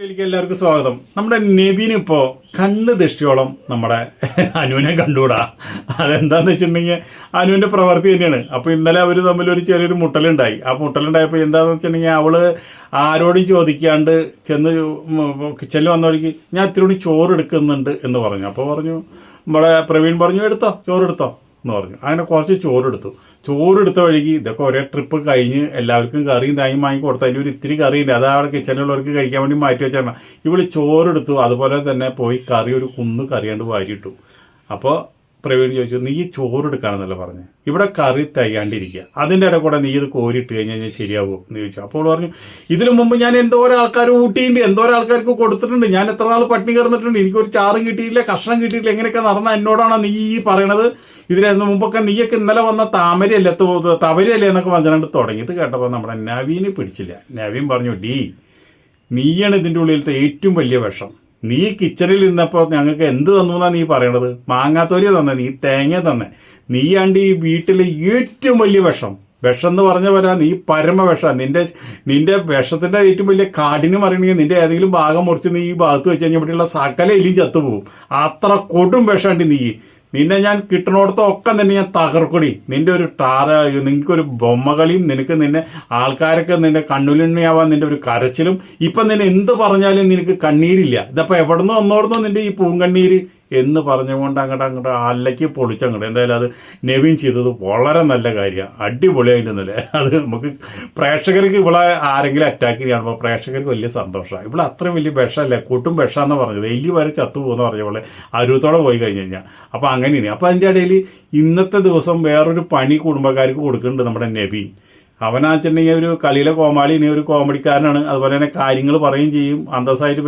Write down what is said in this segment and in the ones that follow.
ഇതിലേക്ക് എല്ലാവർക്കും സ്വാഗതം. നമ്മുടെ നെവിനിപ്പോൾ കണ്ണ് ദൃഷ്ടിയോളം നമ്മുടെ അനുവിനെ കണ്ടുകൂടാ. അതെന്താന്ന് വെച്ചിട്ടുണ്ടെങ്കിൽ അനുവിൻ്റെ പ്രവൃത്തി തന്നെയാണ്. അപ്പോൾ ഇന്നലെ അവർ തമ്മിലൊരു ചെറിയൊരു മുട്ടലുണ്ടായി. ആ മുട്ടലുണ്ടായപ്പോൾ എന്താണെന്ന് വെച്ചിട്ടുണ്ടെങ്കിൽ അവൾ ആരോടും ചോദിക്കാണ്ട് ചെന്ന് കിച്ചണിൽ വന്ന വഴിക്ക് ഞാൻ ഇത്തിരി ചോറ് എടുക്കുന്നുണ്ട് എന്ന് പറഞ്ഞു. അപ്പോൾ പറഞ്ഞു നമ്മുടെ പ്രവീൺ പറഞ്ഞു എടുത്തോ ചോറെടുത്തോ എന്ന് പറഞ്ഞു. അങ്ങനെ കുറച്ച് ചോറെടുത്ത വഴിക്ക് ഇതൊക്കെ ഒരേ ട്രിപ്പ് കഴിഞ്ഞ് എല്ലാവർക്കും കറിയും തായും വാങ്ങി കൊടുത്തു. അതിൻ്റെ ഒരു ഇത്തിരി കറിയുണ്ട്, അത് അവിടെ കിച്ചണിലുള്ളവർക്ക് കഴിക്കാൻ വേണ്ടി മാറ്റി വെച്ചാൽ ഇവള് ചോറെടുത്തു. അതുപോലെ തന്നെ പോയി കറി ഒരു കുന്ന് കറിയാണ്ട് വാരിയിട്ടു. അപ്പോൾ പ്രവീൺ ചോദിച്ചു നീ ചോറെടുക്കാണെന്നല്ല പറഞ്ഞു, ഇവിടെ കറി തികയാണ്ടിരിക്കുക, അതിൻ്റെ ഇടയിൽ കൂടെ നീ ഇത് കോരിട്ട് കഴിഞ്ഞാൽ ശരിയാവുമോ എന്ന് ചോദിച്ചു. അപ്പോൾ പറഞ്ഞു ഇതിനു മുമ്പ് ഞാൻ എന്തോരോ ആൾക്കാർ ഊട്ടിയിട്ടുണ്ട്, എന്തോരോ ആൾക്കാർക്ക് കൊടുത്തിട്ടുണ്ട്, ഞാൻ എത്ര നാൾ പട്ടിണി കിടന്നിട്ടുണ്ട്, എനിക്കൊരു ചാറും കിട്ടിയില്ല, കഷ്ണം കിട്ടിയില്ല, എങ്ങനെയൊക്കെ നടന്ന എന്നോടാണ് നീ ഈ പറയണത്, ഇതിന് മുമ്പൊക്കെ നീയൊക്കെ ഇന്നലെ വന്ന താമരയല്ലേ തവരയല്ലേ എന്നൊക്കെ പറഞ്ഞുകൊണ്ട് തുടങ്ങി. ഇത് കേട്ടപ്പോൾ നമ്മുടെ നവീന് പിടിച്ചില്ല. നവീൻ പറഞ്ഞു നീയാണ് ഇതിൻ്റെ ഉള്ളിലത്തെ ഏറ്റവും വലിയ വിഷം, നീ കിച്ചണിൽ ഇരുന്നപ്പോൾ ഞങ്ങൾക്ക് എന്ത് തന്നു എന്നാ നീ പറയണത്, മാങ്ങാത്തോലി തന്നെ, നീ തേങ്ങ തന്നെ, നീയാണ്ട് ഈ വീട്ടിലെ ഏറ്റവും വലിയ വിഷം എന്ന് പറഞ്ഞ പോലെ നീ പരമവിഷം, നിന്റെ വിഷത്തിൻ്റെ ഏറ്റവും വലിയ കാടിന് പറയണമെങ്കിൽ നിന്റെ ഏതെങ്കിലും ഭാഗം മുറിച്ച് നീ ഈ ഭാഗത്ത് വെച്ച് കഴിഞ്ഞാൽ ഇവിടെയുള്ള സകല എലിയും ചത്തുപോകും, അത്ര കൊടും വിഷമുണ്ട് നിന്നെ ഞാൻ കിട്ടണോടത്തൊക്കെ തന്നെ ഞാൻ തകർക്കൊടി, നിന്റെ ഒരു നിനക്കൊരു ബൊമ്മകളിയും നിന്നെ ആൾക്കാരൊക്കെ നിന്റെ കണ്ണുലിണ്ണയാവാൻ നിന്റെ ഒരു കരച്ചിലും, ഇപ്പം നിന്നെ എന്ത് പറഞ്ഞാലും നിനക്ക് കണ്ണീരില്ല, ഇതപ്പോൾ എവിടെ നിന്ന് വന്നോടുന്നോ നിന്റെ ഈ പൂങ്കണ്ണീര് എന്ന് പറഞ്ഞുകൊണ്ട് അങ്ങോട്ട് അല്ലയ്ക്ക് പൊളിച്ചങ്ങോട്ട്. എന്തായാലും അത് നെവിൻ ചെയ്തത് വളരെ നല്ല കാര്യമാണ്, അടിപൊളിയായിട്ടുണ്ടല്ലേ. അത് നമുക്ക് പ്രേക്ഷകർക്ക് ഇവിടെ ആരെങ്കിലും അറ്റാക്ക് ചെയ്യുകയാണപ്പോൾ പ്രേക്ഷകർക്ക് വലിയ സന്തോഷമാണ്. ഇവിടെ അത്രയും വലിയ വിഷമല്ലേ, കൂട്ടും വിഷമെന്ന് പറഞ്ഞത്, എല്ലി വരെ ചത്തുപോകുന്ന പറഞ്ഞ പോലെ അരുവത്തോടെ പോയി കഴിഞ്ഞ് കഴിഞ്ഞാൽ. അപ്പോൾ അങ്ങനെയാണ്. അപ്പോൾ അതിൻ്റെ ഇടയിൽ ഇന്നത്തെ ദിവസം വേറൊരു പണി കുടുംബക്കാർക്ക് കൊടുക്കുന്നുണ്ട് നമ്മുടെ നെവിൻ. അവനാച്ചിട്ടുണ്ടെങ്കിൽ ഒരു കളിയിലെ കോമാളി, ഇനി ഒരു കോമഡിക്കാരനാണ്, അതുപോലെ തന്നെ കാര്യങ്ങൾ പറയുകയും ചെയ്യും, അന്തസ്സായിട്ട്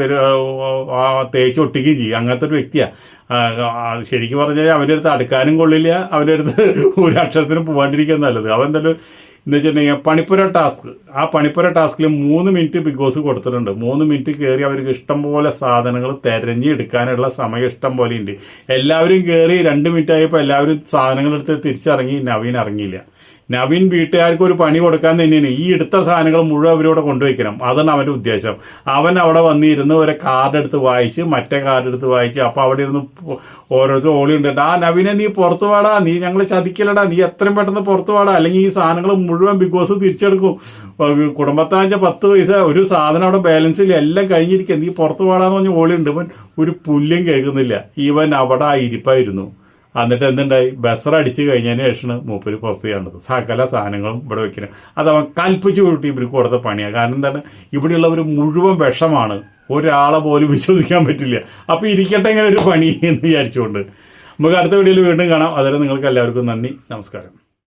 തേച്ച് ഒട്ടിക്കുകയും ചെയ്യും, അങ്ങനത്തെ ഒരു വ്യക്തിയാണ്. ശരിക്കും പറഞ്ഞാൽ അവൻ്റെ അടുത്ത് അടുക്കാനും കൊള്ളില്ല, അവൻ്റെ അടുത്ത് ഒരു അക്ഷരത്തിന് പോകാണ്ടിരിക്കുക നല്ലത്. അവൻ എന്തായാലും എന്ന് വെച്ചിട്ടുണ്ടെങ്കിൽ പണിപ്പുര ടാസ്കിൽ 3 മിനിറ്റ് ബിഗ് ബോസ് കൊടുത്തിട്ടുണ്ട്. 3 മിനിറ്റ് കയറി അവർക്ക് ഇഷ്ടംപോലെ സാധനങ്ങൾ തിരഞ്ഞെടുക്കാനുള്ള സമയം ഇഷ്ടം പോലെ ഉണ്ട്. എല്ലാവരും കയറി 2 മിനിറ്റ് ആയപ്പോൾ എല്ലാവരും സാധനങ്ങളെടുത്ത് തിരിച്ചിറങ്ങി. നവീൻ ഇറങ്ങിയില്ല. നവീൻ വീട്ടുകാർക്ക് ഒരു പണി കൊടുക്കാൻ തന്നെയാണ്, ഈ എടുത്ത സാധനങ്ങൾ മുഴുവൻ അവരോട് കൊണ്ടുവയ്ക്കണം, അതാണ് അവൻ്റെ ഉദ്ദേശം. അവൻ അവിടെ വന്നിരുന്ന് ഒരു കാർഡ് എടുത്ത് വായിച്ച് മറ്റേ കാർഡ് എടുത്ത് വായിച്ച്, അപ്പോൾ അവിടെ ഇരുന്ന് ഓരോരുത്തർ ഓളി ഉണ്ട്, നവീനെ നീ പുറത്തു പാടാ, നീ ഞങ്ങളെ ചതിക്കലടാ, നീ എത്രയും പെട്ടെന്ന് പുറത്തു പാടാ, അല്ലെങ്കിൽ ഈ സാധനങ്ങൾ മുഴുവൻ ബിഗ് ബോസ് തിരിച്ചെടുക്കും, കുടുംബത്താഞ്ച 10 പൈസ ഒരു സാധനം അവിടെ ബാലൻസ് ഇല്ല, എല്ലാം കഴിഞ്ഞിരിക്കുക, നീ പുറത്തു പാടാന്ന് പറഞ്ഞ് ഓളി ഉണ്ട്. ഇവൻ ഒരു പുല്ലും കേൾക്കുന്നില്ല, ഇവൻ അവിടെ ഇരിപ്പായിരുന്നു. എന്നിട്ട് എന്തുണ്ടായി, ബസറടിച്ച് കഴിഞ്ഞതിന് ശേഷമാണ് മൂപ്പര് പുറത്ത് ചെയ്യേണ്ടത്, സകല സാധനങ്ങളും ഇവിടെ വെക്കണം. അതവൻ കൽപ്പിച്ച് കൂട്ടി ഇവർക്ക് കൊടുത്ത പണിയാണ്. കാരണം എന്താണ്, ഇവിടെയുള്ളവർ മുഴുവൻ വിഷമാണ്, ഒരാളെ പോലും വിശ്വസിക്കാൻ പറ്റില്ല. അപ്പോൾ ഇരിക്കട്ടെ ഇങ്ങനെ ഒരു പണി എന്ന് വിചാരിച്ചുകൊണ്ട് നമുക്ക് അടുത്ത വീഡിയോയിൽ വീണ്ടും കാണാം. അതുവരെ നിങ്ങൾക്ക് എല്ലാവർക്കും നന്ദി, നമസ്കാരം.